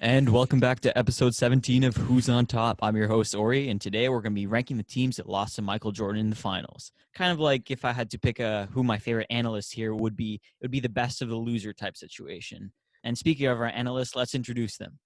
And welcome back to episode 17 of Who's on Top. I'm your host, Ori, and today we're going to be ranking the teams that lost to Michael Jordan in the finals. Kind of like if I had to pick who my favorite analyst here would be, it would be the best of the loser type situation. And speaking of our analysts, let's introduce them.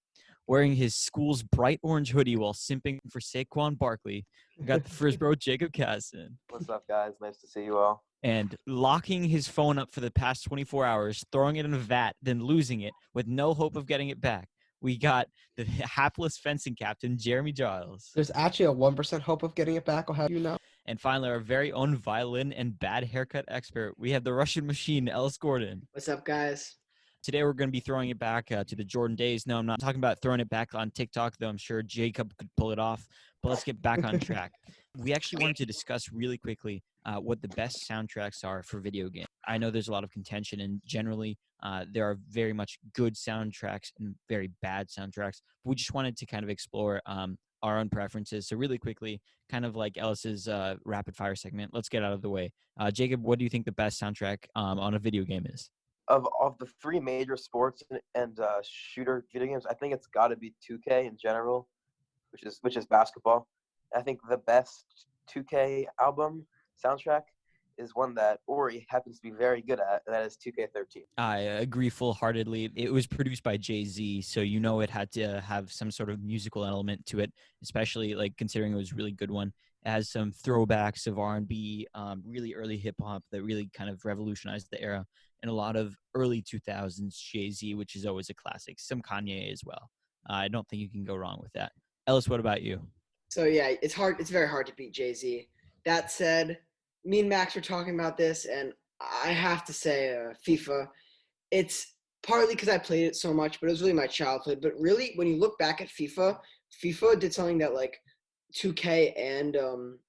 Wearing his school's bright orange hoodie while simping for Saquon Barkley, we got the first bro, Jacob Casson. What's up, guys? Nice to see you all. And locking his phone up for the past 24 hours, throwing it in a vat, then losing it with no hope of getting it back. We got the hapless fencing captain, Jeremy Giles. There's actually a 1% hope of getting it back, I'll have you know. And finally, our very own violin and bad haircut expert, we have the Russian machine, Ellis Gordon. What's up, guys? Today, we're going to be throwing it back to the Jordan days. No, I'm not talking about throwing it back on TikTok, though I'm sure Jacob could pull it off. But let's get back on track. We actually wanted to discuss really quickly what the best soundtracks are for video games. I know there's a lot of contention, and generally there are very much good soundtracks and very bad soundtracks. But we just wanted to kind of explore our own preferences. So really quickly, kind of like Ellis's rapid fire segment, let's get out of the way. Jacob, what do you think the best soundtrack on a video game is? Of the three major sports and shooter video games, I think it's got to be 2K in general, which is basketball. I think the best 2K album soundtrack is one that Ori happens to be very good at, and that is 2K13. I agree full-heartedly. It was produced by Jay-Z, so you know it had to have some sort of musical element to it, especially like considering it was a really good one. It has some throwbacks of R&B, really early hip-hop that really kind of revolutionized the era, and a lot of early 2000s Jay-Z, which is always a classic. Some Kanye as well. I don't think you can go wrong with that. Ellis, what about you? So yeah, it's very hard to beat Jay-Z. That said, me and Max were talking about this, and I have to say FIFA. It's partly because I played it so much, but it was really my childhood. But really, when you look back at FIFA did something that like 2K and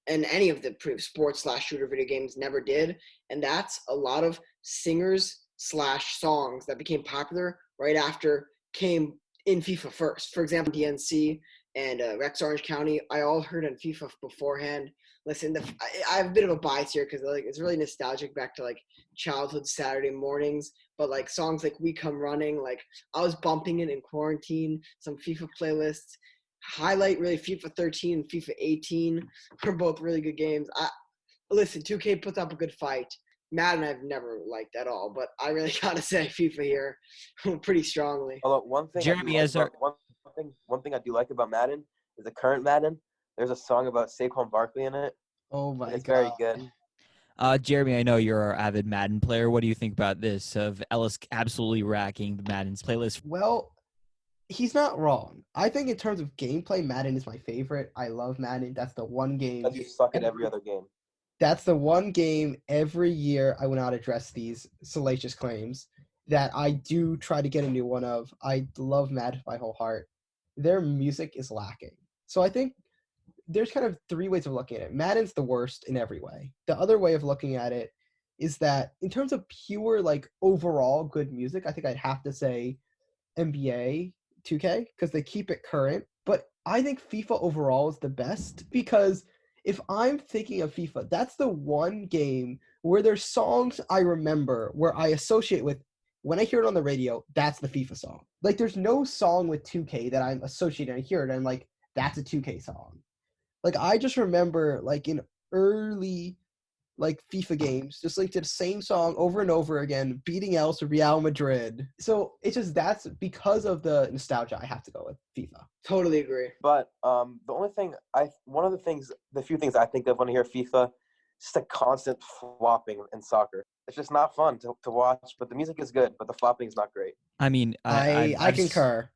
any of the sports/shooter video games never did, and that's a lot of singers/songs that became popular right after came in FIFA first. For example, DNC and Rex Orange County, I all heard on FIFA beforehand. Listen, I have a bit of a bias here because like it's really nostalgic back to like childhood Saturday mornings. But like songs like "We Come Running," like I was bumping it in quarantine. Some FIFA playlists. Highlight really FIFA 13 and FIFA 18 are both really good games. Listen, 2K puts up a good fight. Madden I've never liked at all, but I really gotta say FIFA here pretty strongly. Although one thing I do like about Madden is the current Madden. There's a song about Saquon Barkley in it. Oh my god. It's very good. Jeremy, I know you're our avid Madden player. What do you think about this, of Ellis absolutely racking the Madden's playlist? Well, he's not wrong. I think in terms of gameplay, Madden is my favorite. I love Madden. That's the one game. But you suck at every other game. That's the one game every year I will not address these salacious claims that I do try to get a new one of. I love Madden with my whole heart. Their music is lacking. So I think there's kind of three ways of looking at it. Madden's the worst in every way. The other way of looking at it is that in terms of pure, like, overall good music, I think I'd have to say NBA 2K because they keep it current. But I think FIFA overall is the best because if I'm thinking of FIFA, that's the one game where there's songs I remember where I associate with when I hear it on the radio, that's the FIFA song. Like, there's no song with 2K that I'm associating. I hear it, and I'm like, that's a 2K song. Like, I just remember, like, in early, like, FIFA games, just, like, the same song over and over again, beating Ellis Real Madrid. So, it's just that's because of the nostalgia I have to go with FIFA. Totally agree. But the few things I think of when I hear FIFA, is just a constant flopping in soccer. It's just not fun to watch, but the music is good, but the flopping is not great. I mean, I concur.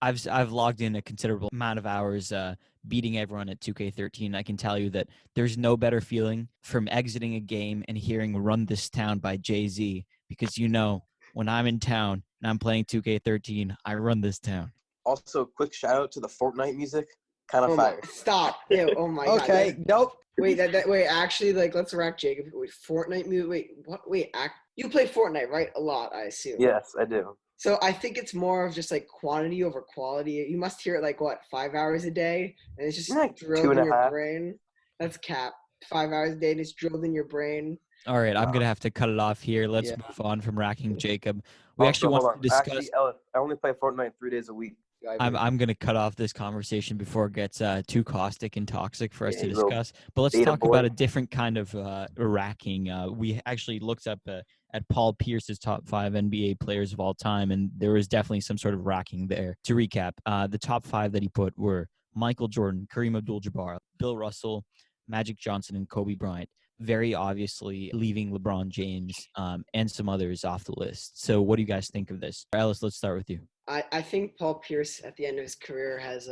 I've logged in a considerable amount of hours beating everyone at 2K13. I can tell you that there's no better feeling from exiting a game and hearing "Run This Town" by Jay-Z, because you know when I'm in town and I'm playing 2K13, I run this town. Also, quick shout out to the Fortnite music, kind of fire. Stop! Ew, oh my god. Okay, nope. Wait, wait. Actually, like, let's wrap Jacob. Wait, Fortnite music. Wait, what? Wait, you play Fortnite, right? A lot, I assume. Yes, I do. So I think it's more of just like quantity over quality. You must hear it like what, 5 hours a day, and it's just Like drilled in your 2.5. brain. That's cap. 5 hours a day, and it's drilled in your brain. All right, I'm gonna have to cut it off here. Let's move on from racking Jacob. We actually want to discuss. Actually, Ellis, I only play Fortnite 3 days a week. I'm gonna cut off this conversation before it gets too caustic and toxic for us Yeah, to you little discuss. But let's beta talk boy. about a different kind of racking. We actually looked up at Paul Pierce's top 5 NBA players of all time, and there was definitely some sort of racking there. To recap, the top 5 that he put were Michael Jordan, Kareem Abdul-Jabbar, Bill Russell, Magic Johnson, and Kobe Bryant. Very obviously leaving LeBron James and some others off the list. So what do you guys think of this? Ellis, let's start with you. I think Paul Pierce at the end of his career has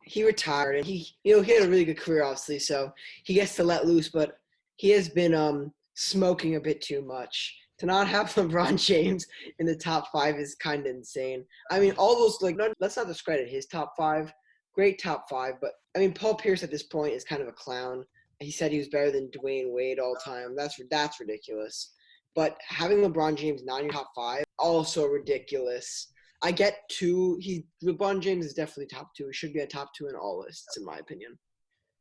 he retired and he had a really good career obviously, so he gets to let loose, but he has been smoking a bit too much. To not have LeBron James in the top 5 is kind of insane. I mean, all those let's not discredit his top 5, great top 5, but I mean Paul Pierce at this point is kind of a clown. He said he was better than Dwayne Wade all time. That's ridiculous. But having LeBron James not in your top 5 also ridiculous. I get 2. LeBron James is definitely top 2. He should be a top 2 in all lists, in my opinion.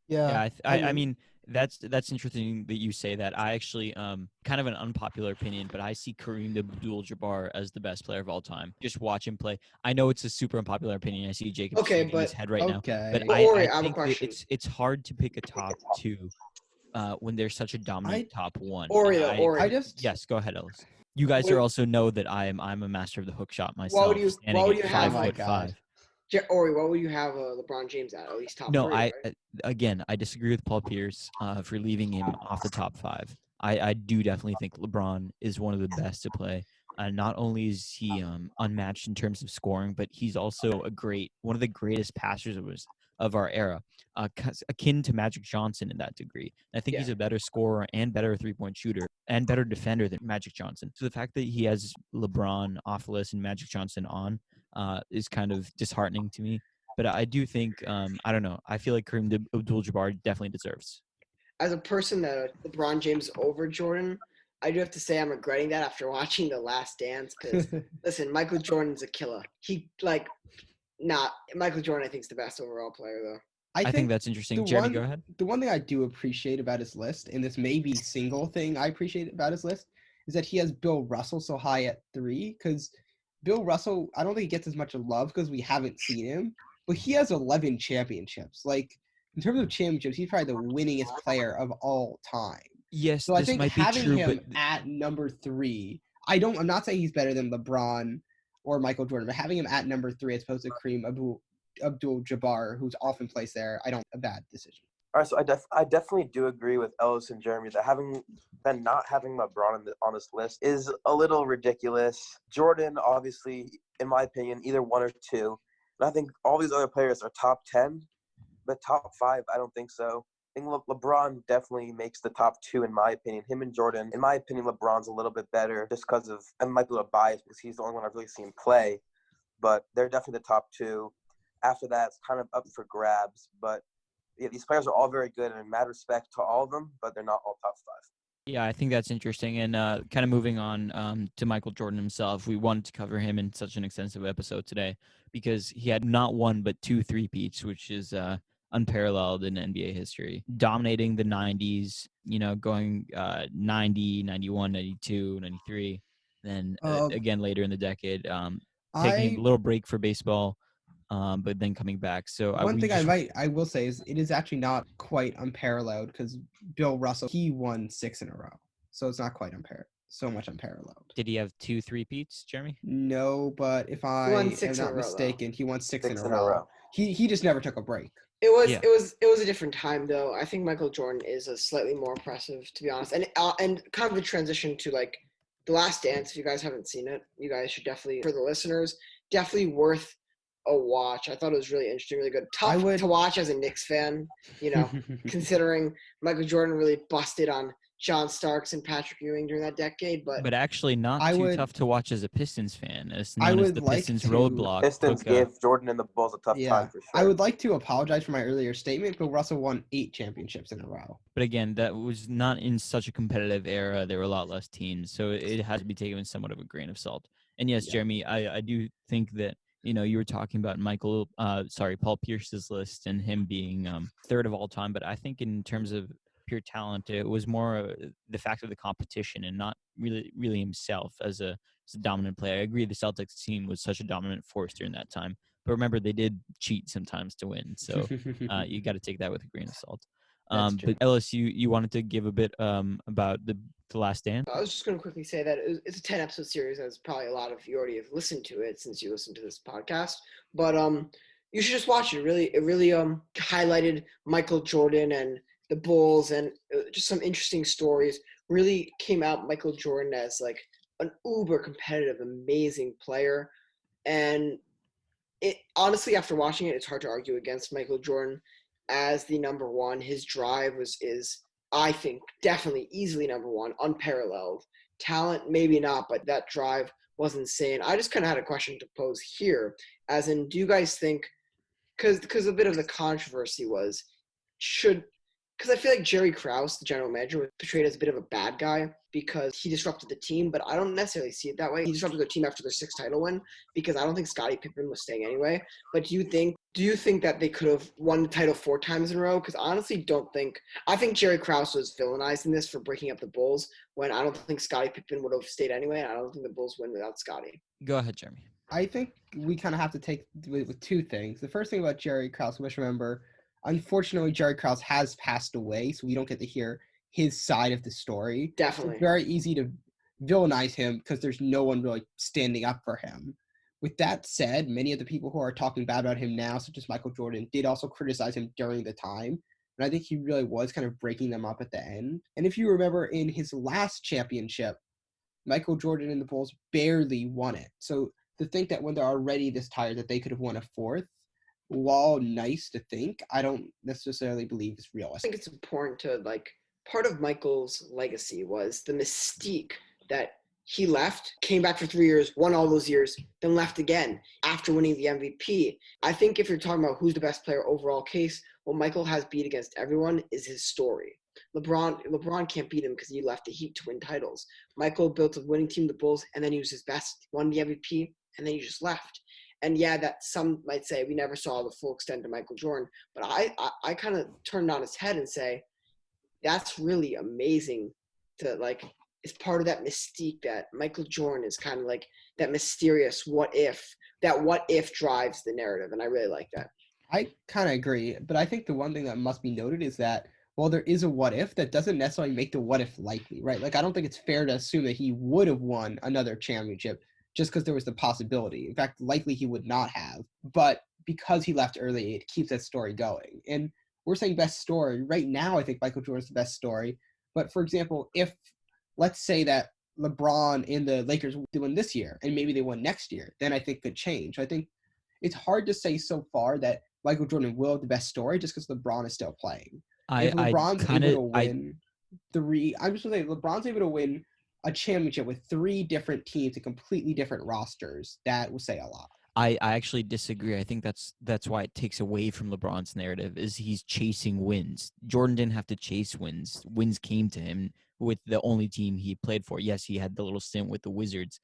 Yeah, I mean that's interesting that you say that. I actually kind of an unpopular opinion, but I see Kareem Abdul-Jabbar as the best player of all time. Just watch him play. I know it's a super unpopular opinion. I see Jacob shaking his head right now, but Ori, I have a think that question. it's hard to pick a top 2 when there's such a dominant top 1. Ori, Yes, go ahead, Ellis. You guys are also know that I'm a master of the hook shot myself. What would you have? 5'5". Ori, what would you have LeBron James at least top 3? No, right? Again, I disagree with Paul Pierce for leaving him off the top 5. I do definitely think LeBron is one of the best to play. Not only is he unmatched in terms of scoring, but he's also one of the greatest passers of our era, akin to Magic Johnson in that degree. I think he's a better scorer and better three-point shooter and better defender than Magic Johnson. So the fact that he has LeBron off the list and Magic Johnson on is kind of disheartening to me. But I do think, I don't know, I feel like Kareem Abdul-Jabbar definitely deserves. As a person that LeBron James over Jordan, I do have to say I'm regretting that after watching The Last Dance because, listen, Michael Jordan's a killer. Michael Jordan I think is the best overall player, though. I think that's interesting. Jeremy, go ahead. The one thing I do appreciate about his list, and this may be single thing I appreciate about his list, is that he has Bill Russell so high at 3, because Bill Russell, I don't think he gets as much love because we haven't seen him, but he has 11 championships. Like, in terms of championships, he's probably the winningest player of all time. Yes, so I think might having be true, him at number 3, I'm not saying he's better than LeBron or Michael Jordan, but having him at number 3 as opposed to Kareem Abdul-Jabbar, who's often placed there, I don't a bad decision. All right, so I definitely do agree with Ellis and Jeremy that not having LeBron on this list is a little ridiculous. Jordan, obviously, in my opinion, either 1 or 2. And I think all these other players are top 10, but top 5, I don't think so. I think LeBron definitely makes the top 2 in my opinion. Him and Jordan, in my opinion, LeBron's a little bit better just because of, and might be a little biased because he's the only one I've really seen play, but they're definitely the top 2. After that, it's kind of up for grabs, but yeah, these players are all very good, and mad respect to all of them, but they're not all top 5. Yeah, I think that's interesting. And kind of moving on to Michael Jordan himself, we wanted to cover him in such an extensive episode today because he had not 1 but 2 three-peats, which is unparalleled in NBA history. Dominating the 90s, going 90, 91, 92, 93, then again later in the decade, taking a little break for baseball. But then coming back. So one thing I will say is it is actually not quite unparalleled because Bill Russell, he won 6 in a row, so it's not quite so much unparalleled. Did he have 2 three-peats, Jeremy? No, but if I am not mistaken, he won 6 in a row. He just never took a break. It was a different time though. I think Michael Jordan is a slightly more impressive, to be honest, and kind of a transition to like The Last Dance. If you guys haven't seen it, you guys should definitely, for the listeners, definitely worth a watch. I thought it was really interesting, really good. Tough to watch as a Knicks fan, considering Michael Jordan really busted on John Starks and Patrick Ewing during that decade. But actually not tough to watch as a Pistons fan. It's known as the Pistons roadblock. Pistons gave Jordan and the Bulls a tough time for sure. I would like to apologize for my earlier statement, but Russell won 8 championships in a row. But again, that was not in such a competitive era. There were a lot less teams, so it has to be taken with somewhat of a grain of salt. And yes, Jeremy, I do think that you were talking about Paul Pierce's list and him being 3rd of all time. But I think in terms of pure talent, it was more the fact of the competition and not really himself as a dominant player. I agree the Celtics team was such a dominant force during that time. But remember, they did cheat sometimes to win, so you got to take that with a grain of salt. That's true. But Ellis, you wanted to give a bit about the Last Dance? I was just going to quickly say that it's a 10-episode series, and it's probably a lot of you already have listened to it since you listened to this podcast. But you should just watch it. It really highlighted Michael Jordan and the Bulls, and just some interesting stories. Really came out Michael Jordan as like an uber competitive, amazing player, and it honestly, after watching it, it's hard to argue against Michael Jordan as the number one. His drive is I think definitely easily number one, unparalleled. Talent maybe not, but that drive was insane. I just kind of had a question to pose here, as in, do you guys think, because a bit of the controversy was, because I feel like Jerry Krause, the general manager, was portrayed as a bit of a bad guy because he disrupted the team, but I don't necessarily see it that way. He disrupted the team after their sixth title win because I don't think Scottie Pippen was staying anyway. But do you think that they could have won the title 4 times in a row? Because I honestly don't think – I think Jerry Krause was villainized in this for breaking up the Bulls when I don't think Scottie Pippen would have stayed anyway, and I don't think the Bulls win without Scottie. Go ahead, Jeremy. I think we kind of have to take with two things. The first thing about Jerry Krause, we must remember, unfortunately, Jerry Krause has passed away, so we don't get to hear his side of the story. Definitely. It's very easy to villainize him because there's no one really standing up for him. With that said, many of the people who are talking bad about him now, such as Michael Jordan, did also criticize him during the time. And I think he really was kind of breaking them up at the end. And if you remember, in his last championship, Michael Jordan and the Bulls barely won it. So to think that when they're already this tired that they could have won a fourth, while nice to think, I don't necessarily believe it's I realistic. think it's important to, like, part of Michael's legacy was the mystique that he left, came back for 3 years, won all those years, then left again after winning the MVP. I think if you're talking about who's the best player overall case, what Michael has beat against everyone is his story. LeBron can't beat him because he left the Heat to win titles. Michael built a winning team, the Bulls, and then he was his best, won the MVP, and then he just left. And yeah, that some might say we never saw the full extent of Michael Jordan, but I kind of turned on his head and say, that's really amazing to, like, it's part of that mystique that Michael Jordan is kind of like that mysterious what if drives the narrative. And I really like that. I kind of agree, but I think the one thing that must be noted is that while there is a what if, that doesn't necessarily make the what if likely, right? Like, I don't think it's fair to assume that he would have won another championship just because there was the possibility. In fact, likely he would not have. But because he left early, it keeps that story going. And we're saying best story. Right now, I think Michael Jordan's the best story. But for example, if let's say that LeBron and the Lakers win this year and maybe they win next year, then I think could change. I think it's hard to say so far that Michael Jordan will have the best story just because LeBron is still playing. If LeBron's able to win I'm just going to say LeBron's able to win a championship with 3 different teams and completely different rosters, that will say a lot. I actually disagree. I think that's why it takes away from LeBron's narrative is he's chasing wins. Jordan didn't have to chase wins. Wins came to him with the only team he played for. Yes, he had the little stint with the Wizards,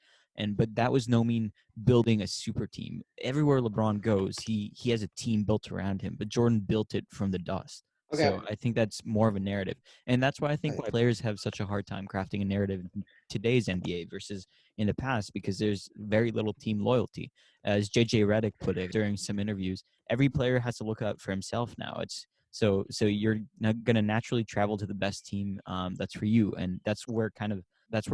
but that was no mean building a super team. Everywhere LeBron goes, he has a team built around him, but Jordan built it from the dust. Okay. So I think that's more of a narrative. And that's why I think why players have such a hard time crafting a narrative in today's NBA versus in the past, because there's very little team loyalty. As JJ Redick put it during some interviews, every player has to look out for himself now. It's so you're going to naturally travel to the best team that's for you. And that's where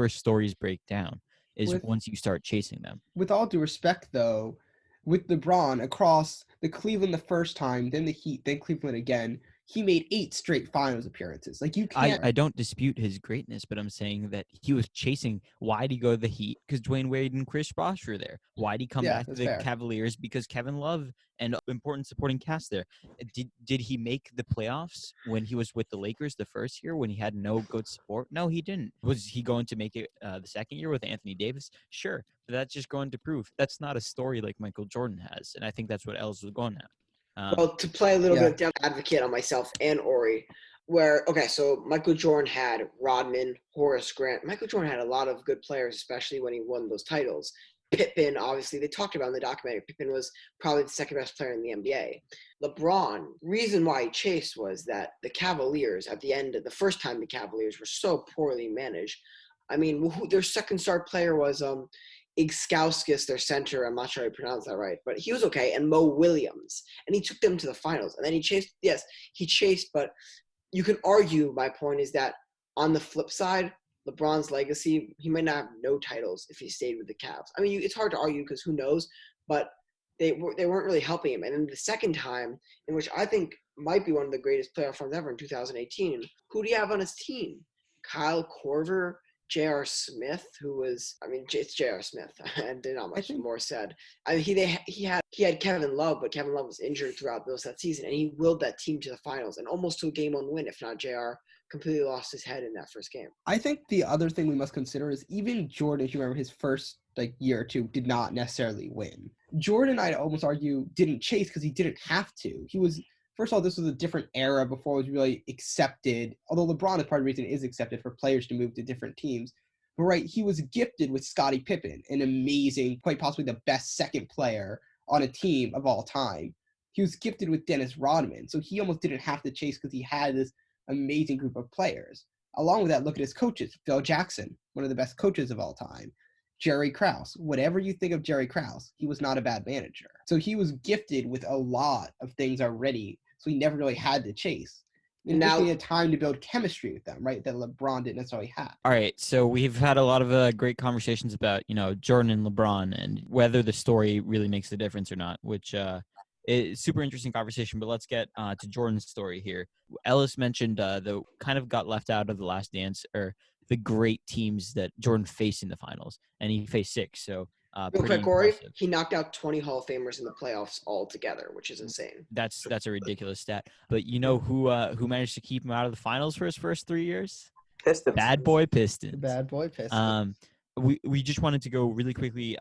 stories break down is once you start chasing them. With all due respect, though, with LeBron across the Cleveland the first time, then the Heat, then Cleveland again, he made 8 straight finals appearances. Like, you can't. I don't dispute his greatness, but I'm saying that he was chasing. Why'd he go to the Heat? Because Dwayne Wade and Chris Bosh were there. Why'd he come back to the Cavaliers? Because Kevin Love and important supporting cast there. Did he make the playoffs when he was with the Lakers the first year when he had no good support? No, he didn't. Was he going to make it the second year with Anthony Davis? Sure. But that's just going to prove that's not a story like Michael Jordan has. And I think that's what Ellis was going at. Well, to play a little bit of devil's advocate on myself and Ori, so Michael Jordan had Rodman, Horace Grant. Michael Jordan had a lot of good players, especially when he won those titles. Pippen, obviously, they talked about in the documentary, Pippen was probably the second best player in the NBA. LeBron, reason why he chased was that the Cavaliers, at the end of the first time the Cavaliers were so poorly managed. I mean, their second star player was Igskauskis, their center. I'm not sure I pronounced that right, but he was okay. And Mo Williams, and he took them to the finals. And then he chased. Yes, he chased, but you can argue. My point is that on the flip side, LeBron's legacy, he might not have no titles if he stayed with the Cavs. I mean, it's hard to argue because who knows, but they weren't really helping him. And then the second time, in which I think might be one of the greatest playoff runs ever in 2018, who do you have on his team? Kyle Korver, J.R. Smith, who was, I mean, it's J.R. Smith, and not much more said. I mean, he had Kevin Love, but Kevin Love was injured throughout most of that season, and he willed that team to the finals and almost to a game-on win, if not J.R. completely lost his head in that first game. I think the other thing we must consider is even Jordan, if you remember his first year or two, did not necessarily win. Jordan, I'd almost argue, didn't chase because he didn't have to. He was, first of all, this was a different era before it was really accepted, although LeBron is part of the reason it is accepted for players to move to different teams. But right, he was gifted with Scottie Pippen, an amazing, quite possibly the best second player on a team of all time. He was gifted with Dennis Rodman, so he almost didn't have to chase because he had this amazing group of players. Along with that, look at his coaches. Phil Jackson, one of the best coaches of all time. Jerry Krause. Whatever you think of Jerry Krause, he was not a bad manager. So he was gifted with a lot of things already, so he never really had to chase. And now he had time to build chemistry with them, right, that LeBron didn't necessarily have. All right, so we've had a lot of great conversations about, Jordan and LeBron and whether the story really makes a difference or not, which is super interesting conversation. But let's get to Jordan's story here. Ellis mentioned the kind of got left out of the Last Dance, or the great teams that Jordan faced in the finals, and he faced 6. So real quick, Corey, he knocked out 20 Hall of Famers in the playoffs altogether, which is insane. That's a ridiculous stat. But you know who managed to keep him out of the finals for his first 3 years? Pistons. Bad boy Pistons. The bad boy Pistons. We just wanted to go really quickly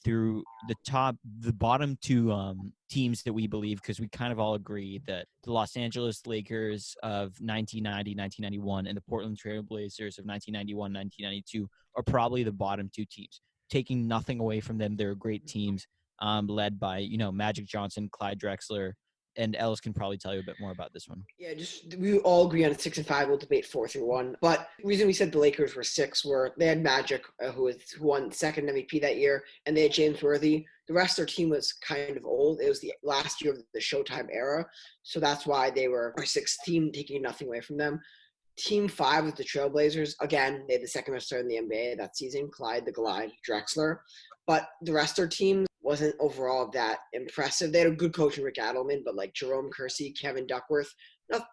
through the bottom 2 teams that we believe, because we kind of all agree that the Los Angeles Lakers of 1990, 1991 and the Portland Trail Blazers of 1991, 1992 are probably the bottom 2 teams. Taking nothing away from them, they're great teams led by, Magic Johnson, Clyde Drexler, and Ellis can probably tell you a bit more about this one. Yeah, we all agree on 6 and 5. We'll debate 4 through 1. But the reason we said the Lakers were 6 were they had Magic, who won second MVP that year, and they had James Worthy. The rest of their team was kind of old. It was the last year of the Showtime era, so that's why they were our 6th team, taking nothing away from them. Team 5 with the Trailblazers, again, they had the second best player in the NBA that season, Clyde the Glide Drexler. But the rest of their team wasn't overall that impressive. They had a good coach in Rick Adelman, but like Jerome Kersey, Kevin Duckworth,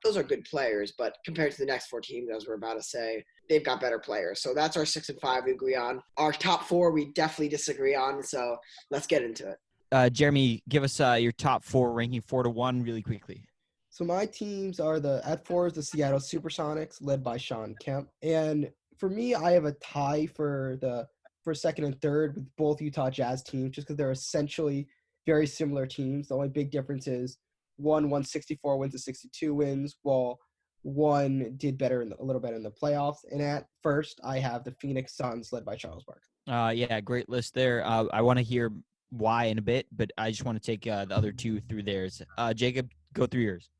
those are good players. But compared to the next 4 teams, as we're about to say, they've got better players. So that's our 6 and 5 we agree on. Our top 4 we definitely disagree on. So let's get into it. Jeremy, give us your top 4 ranking 4 to 1 really quickly. So my teams are at 4 is the Seattle Supersonics, led by Sean Kemp. And for me, I have a tie for second and third with both Utah Jazz teams, just because they're essentially very similar teams. The only big difference is one won 64 wins to 62 wins, while one did a little better in the playoffs. And at first, I have the Phoenix Suns, led by Charles Barkley. Yeah, great list there. I want to hear why in a bit, but I just want to take the other 2 through theirs. Jacob, go through yours.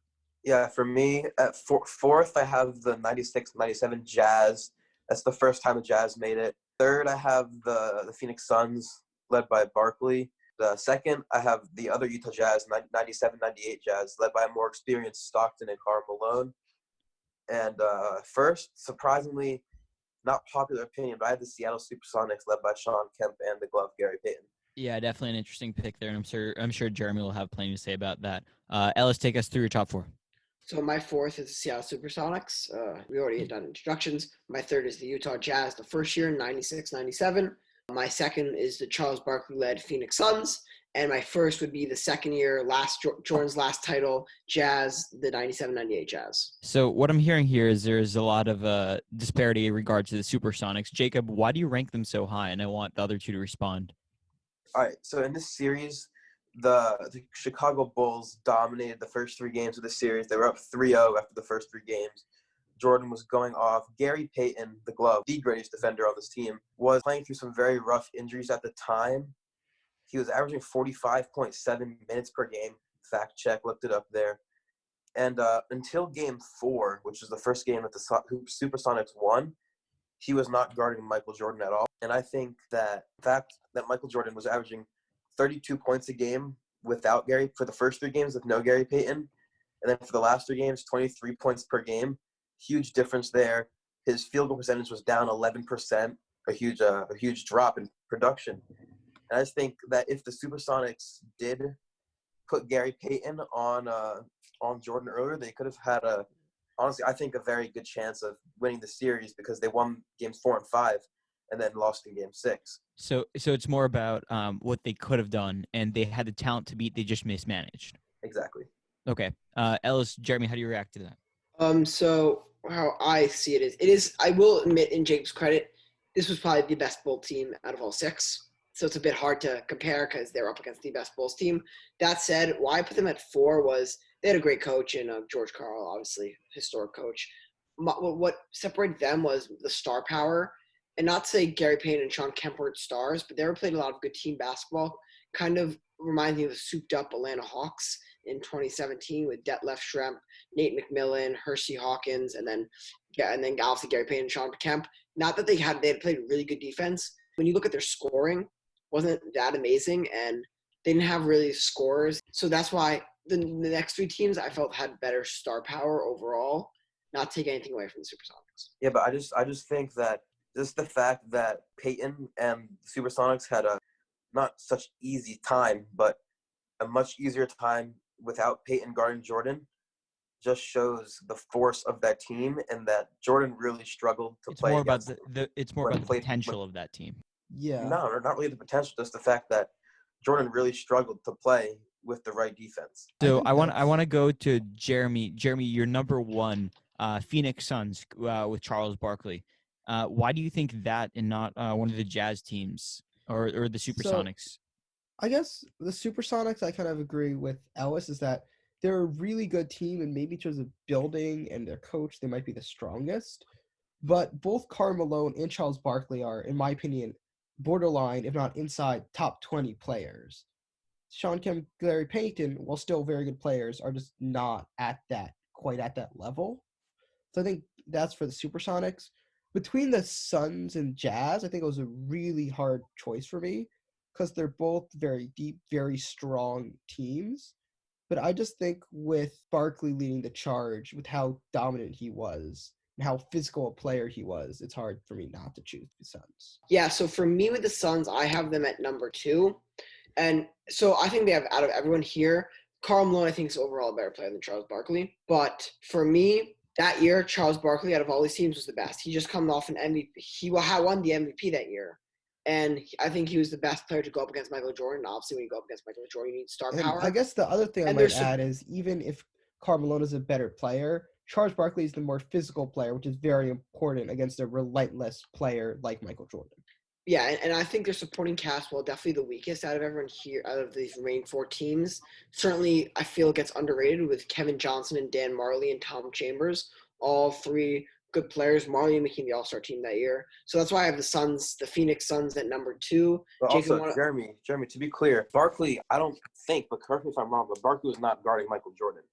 Yeah, for me, at fourth, I have the 96-97 Jazz. That's the first time the Jazz made it. Third, I have the Phoenix Suns, led by Barkley. The second, I have the other Utah Jazz, 97-98 Jazz, led by a more experienced Stockton and Karl Malone. And first, surprisingly, not popular opinion, but I have the Seattle Supersonics, led by Sean Kemp and the glove Gary Payton. Yeah, definitely an interesting pick there, and I'm sure Jeremy will have plenty to say about that. Ellis, take us through your top 4. So my 4th is the Seattle Supersonics. We already had done introductions. My 3rd is the Utah Jazz, the first year, 96-97. My 2nd is the Charles Barkley-led Phoenix Suns. And my 1st would be the second year, Jordan's last title, Jazz, the 97-98 Jazz. So what I'm hearing here is there's a lot of disparity in regards to the Supersonics. Jacob, why do you rank them so high? And I want the other 2 to respond. All right, so in this series, the Chicago Bulls dominated the first 3 games of the series. They were up 3-0 after the first 3 games. Jordan was going off. Gary Payton, the glove, the greatest defender on this team, was playing through some very rough injuries at the time. He was averaging 45.7 minutes per game. Fact check, looked it up there. And until Game 4, which was the first game that the Supersonics won, he was not guarding Michael Jordan at all. And I think that the fact that Michael Jordan was averaging 32 points a game without Gary for the first 3 games with no Gary Payton, and then for the last 3 games, 23 points per game, huge difference there. His field goal percentage was down 11%, a huge drop in production. And I just think that if the Supersonics did put Gary Payton on Jordan earlier, they could have had honestly, I think a very good chance of winning the series because they won games 4 and 5 and then lost in game 6. So it's more about what they could have done, and they had the talent to beat. They just mismanaged. Exactly. Okay. Ellis, Jeremy, how do you react to that? So how I see it is, I will admit in Jacob's credit, this was probably the best Bull team out of all 6. So it's a bit hard to compare because they're up against the best Bulls team. That said, why I put them at 4 was they had a great coach in George Karl, obviously historic coach. What separated them was the star power. And not to say Gary Payton and Sean Kemp weren't stars, but they were playing a lot of good team basketball. Kind of reminds me of the souped-up Atlanta Hawks in 2017 with Detlef Schrempf, Nate McMillan, Hersey Hawkins, and then obviously Gary Payton and Sean Kemp. Not that they had played really good defense. When you look at their scoring, wasn't that amazing, and they didn't have really scorers. So that's why the next 3 teams I felt had better star power overall. Not take anything away from the Supersonics. Yeah, but I just think that just the fact that Peyton and the Supersonics had a not such easy time, but a much easier time without Peyton guarding Jordan just shows the force of that team and that Jordan really struggled to It's play more about against it's more about the potential of that team. Yeah. No, not really the potential, just the fact that Jordan really struggled to play with the right defense. So I want that's- to go to Jeremy. Jeremy, you're number 1, Phoenix Suns with Charles Barkley. Why do you think that and not one of the Jazz teams or the Supersonics? I guess the Supersonics, I kind of agree with Ellis, is that they're a really good team, and maybe in terms of building and their coach, they might be the strongest. But both Karl Malone and Charles Barkley are, in my opinion, borderline, if not inside, top 20 players. Sean Kemp, Gary Payton, while still very good players, are just not quite at that level. So I think that's for the Supersonics. Between the Suns and Jazz, I think it was a really hard choice for me because they're both very deep, very strong teams. But I just think with Barkley leading the charge, with how dominant he was and how physical a player he was, it's hard for me not to choose the Suns. Yeah, so for me with the Suns, I have them at number 2. And so I think they have, out of everyone here, Karl Malone I think is overall a better player than Charles Barkley. But for me, that year, Charles Barkley out of all these teams was the best. He just come off an MVP. He won the MVP that year. And I think he was the best player to go up against Michael Jordan. Obviously, when you go up against Michael Jordan, you need star And power. I guess the other thing I And might there's add is even if Karl Malone is a better player, Charles Barkley is the more physical player, which is very important against a relentless player like Michael Jordan. Yeah, and I think their supporting cast, well, definitely the weakest out of everyone here, out of these remaining 4 teams. Certainly, I feel it gets underrated with Kevin Johnson and Dan Marley and Tom Chambers, all 3 good players. Marley making the All-Star team that year. So that's why I have the Suns, the Phoenix Suns at number 2. But also, Jeremy, to be clear, Barkley, I don't think, but correct me if I'm wrong, but Barkley was not guarding Michael Jordan.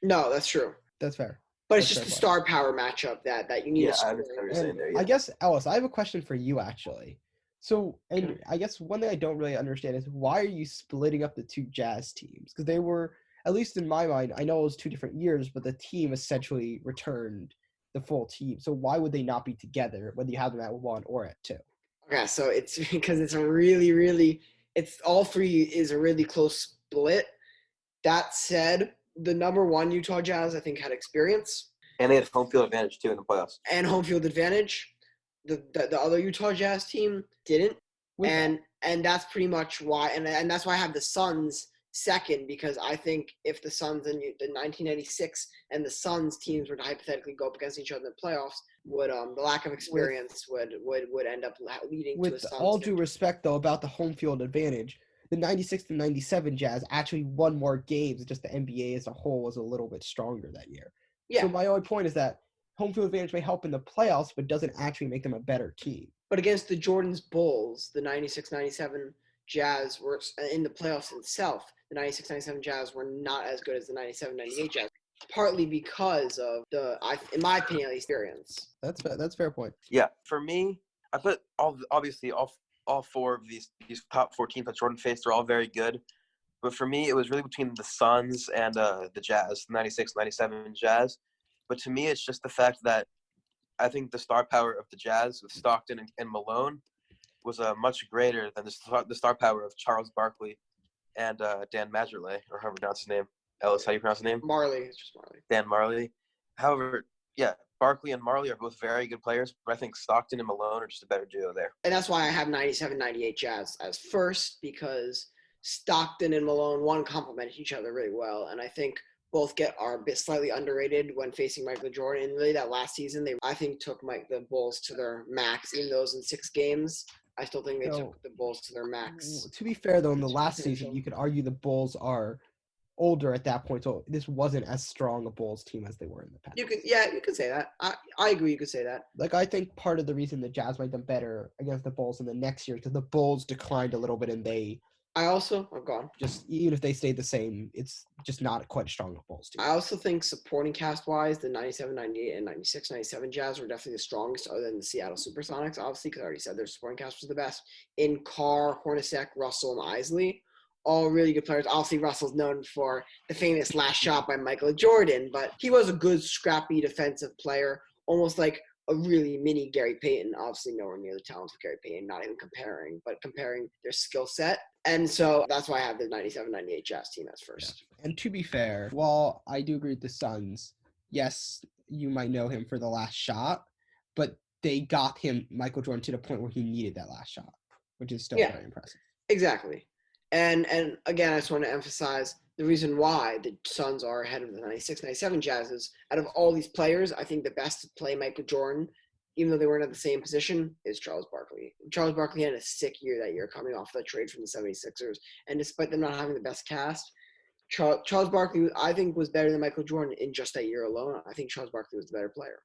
No, that's true. That's fair. But it's That's just the fair star power matchup that you need. Yeah, to I score. understand what you're saying there. I Yeah. guess, Ellis, I have a question for you, actually. So, and Okay. I guess one thing I don't really understand is why are you splitting up the 2 Jazz teams? Because they were, at least in my mind, I know it was 2 different years, but the team essentially returned the full team. So why would they not be together, whether you have them at 1 or at 2? Okay, so it's because it's a really, it's all 3 is a really close split. That said, the number 1 Utah Jazz, I think, had experience. And they had home field advantage, too, in the playoffs. And home field advantage. The other Utah Jazz team didn't. And that's pretty much why. And that's why I have the Suns second, because I think if the Suns and the 1996 and the Suns teams were to hypothetically go up against each other in the playoffs, would the lack of experience would end up leading to a With Suns all due victory. respect, though, about the home field advantage, the 96 to 97 Jazz actually won more games. Just the NBA as a whole was a little bit stronger that year. Yeah. So my only point is that home field advantage may help in the playoffs, but doesn't actually make them a better team. But against the Jordan's Bulls, the 96-97 Jazz were in the playoffs itself. The 96-97 Jazz were not as good as the 97-98 Jazz. partly because of in my opinion, experience. That's a fair point. Yeah, for me, I put obviously all four of these top 4 teams that Jordan faced are all very good. But for me, it was really between the Suns and the Jazz, 96, 97 Jazz. But to me, it's just the fact that I think the star power of the Jazz with Stockton and Malone was much greater than the star power of Charles Barkley and Dan Majerle, or however you pronounce his name. Ellis, how do you pronounce his name? Marley, it's just Marley. Dan Marley. However, yeah, Barkley and Marley are both very good players, but I think Stockton and Malone are just a better duo there. And that's why I have 97, 98 Jazz as first, because Stockton and Malone, one, complement each other really well. And I think both are a bit slightly underrated when facing Michael Jordan. And really that last season, they, I think, took the Bulls to their max. Even though it was in 6 games, I still think they took the Bulls to their max. To be fair, though, in the last season, you could argue the Bulls are older at that point, so this wasn't as strong a Bulls team as they were in the past. You could say that. I agree. You could say that. Like, I think part of the reason the Jazz made them better against the Bulls in the next year because the Bulls declined a little bit, and they gone. Just even if they stayed the same, it's just not quite a strong Bulls team. I also think supporting cast wise, the 97, 98, and 96, 97 Jazz were definitely the strongest, other than the Seattle Supersonics, obviously, because I already said their supporting cast was the best. In Carr, Hornacek, Russell, and Isley. All really good players. Obviously, Russell's known for the famous last shot by Michael Jordan, but he was a good, scrappy defensive player, almost like a really mini Gary Payton. Obviously, nowhere near the talent of Gary Payton, not even comparing, but comparing their skill set. And so that's why I have the 97, 98 Jazz team as first. Yeah. And to be fair, while I do agree with the Suns, yes, you might know him for the last shot, but they got him, Michael Jordan, to the point where he needed that last shot, which is still very impressive. Exactly. And again, I just want to emphasize the reason why the Suns are ahead of the 96, 97 Jazz is out of all these players, I think the best to play Michael Jordan, even though they weren't at the same position, is Charles Barkley. Charles Barkley had a sick year that year coming off the trade from the 76ers. And despite them not having the best cast, Charles Barkley, I think, was better than Michael Jordan in just that year alone. I think Charles Barkley was the better player.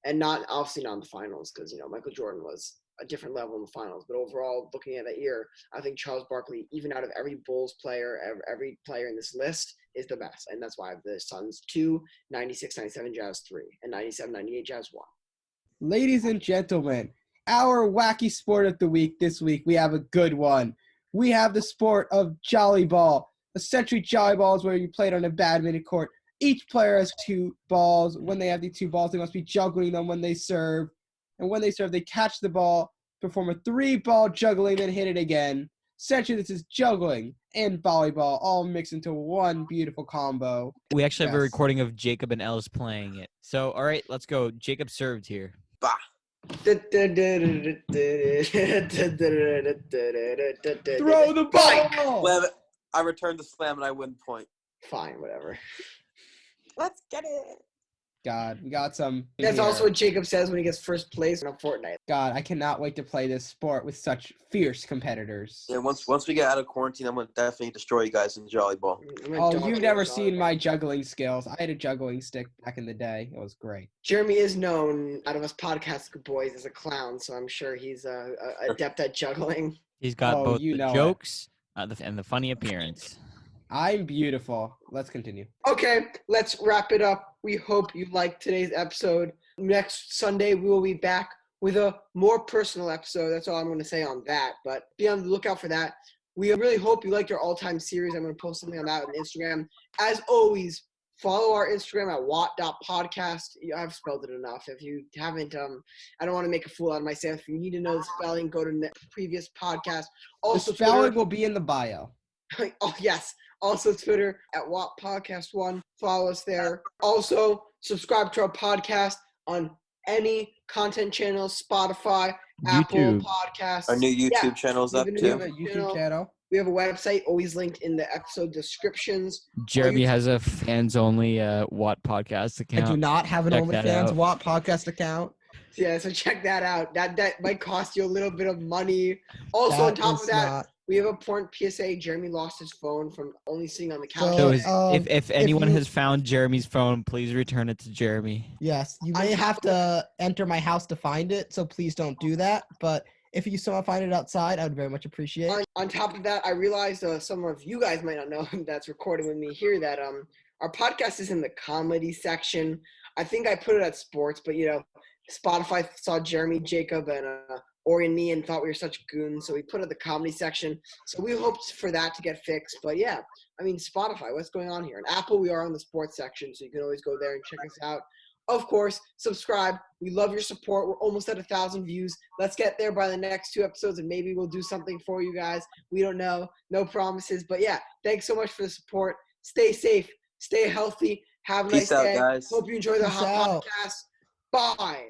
And obviously not in the finals because, Michael Jordan was a different level in the finals. But overall, looking at that year, I think Charles Barkley, even out of every Bulls player, every player in this list, is the best. And that's why I have the Suns 2, 96, 97 Jazz 3, and 97, 98 Jazz 1. Ladies and gentlemen, our wacky sport of the week this week, we have a good one. We have the sport of jolly ball. Essentially, jolly ball is where you play it on a badminton court. Each player has 2 balls. When they have the 2 balls, they must be juggling them when they serve. And when they serve, they catch the ball, perform a 3-ball juggling, then hit it again. Essentially, this is juggling and volleyball all mixed into one beautiful combo. We actually have a recording of Jacob and Ellis playing it. So, all right, let's go. Jacob served here. Bah. Throw the ball! Well, I returned the slam and I win point. Fine, whatever. Let's get it. God, we got some. That's also what Jacob says when he gets first place on Fortnite. God, I cannot wait to play this sport with such fierce competitors. Yeah, once we get out of quarantine, I'm going to definitely destroy you guys in volleyball. Oh, you've never seen my juggling skills. I had a juggling stick back in the day. It was great. Jeremy is known out of us podcast boys as a clown, so I'm sure he's adept at juggling. He's got both the jokes and the funny appearance. I'm beautiful. Let's continue. Okay, let's wrap it up. We hope you liked today's episode. Next Sunday, we will be back with a more personal episode. That's all I'm going to say on that, but be on the lookout for that. We really hope you liked our all-time series. I'm going to post something on that on Instagram. As always, follow our Instagram at watt.podcast. I've spelled it enough. If you haven't, I don't want to make a fool out of myself. If you need to know the spelling, go to the previous podcast. Also, the spelling Twitter. will be in the bio. Oh, yes. Also, Twitter at Watt Podcast 1. Follow us there. Also, subscribe to our podcast on any content channel, Spotify, Apple Podcasts. Our new YouTube channel's up, too. We have a YouTube channel. We have a website, always linked in the episode descriptions. Jeremy has a fans-only Watt podcast account. I do not have an OnlyFans Watt podcast account. Yeah, so check that out. That might cost you a little bit of money. Also, on top of that, we have a important PSA. Jeremy lost his phone from only seeing on the couch. So if anyone has found Jeremy's phone, please return it to Jeremy. Yes, you may have to enter my house to find it, so please don't do that. But If you somehow find it outside, I would very much appreciate it. On top of that, I realized some of you guys might not know that's recording with me here that our podcast is in the comedy section. I think I put it at sports, but Spotify saw Jeremy, Jacob, and Ori and me and thought we were such goons, so we put it at the comedy section. So we hoped for that to get fixed. But yeah, I mean, Spotify, what's going on here? And Apple, we are on the sports section, so you can always go there and check us out. Of course, subscribe. We love your support. We're almost at 1,000 views. Let's get there by the next 2 episodes, and maybe we'll do something for you guys. We don't know. No promises. But yeah, thanks so much for the support. Stay safe. Stay healthy. Have a nice Peace out, day. guys. Hope you enjoy the Peace out. podcast. Bye.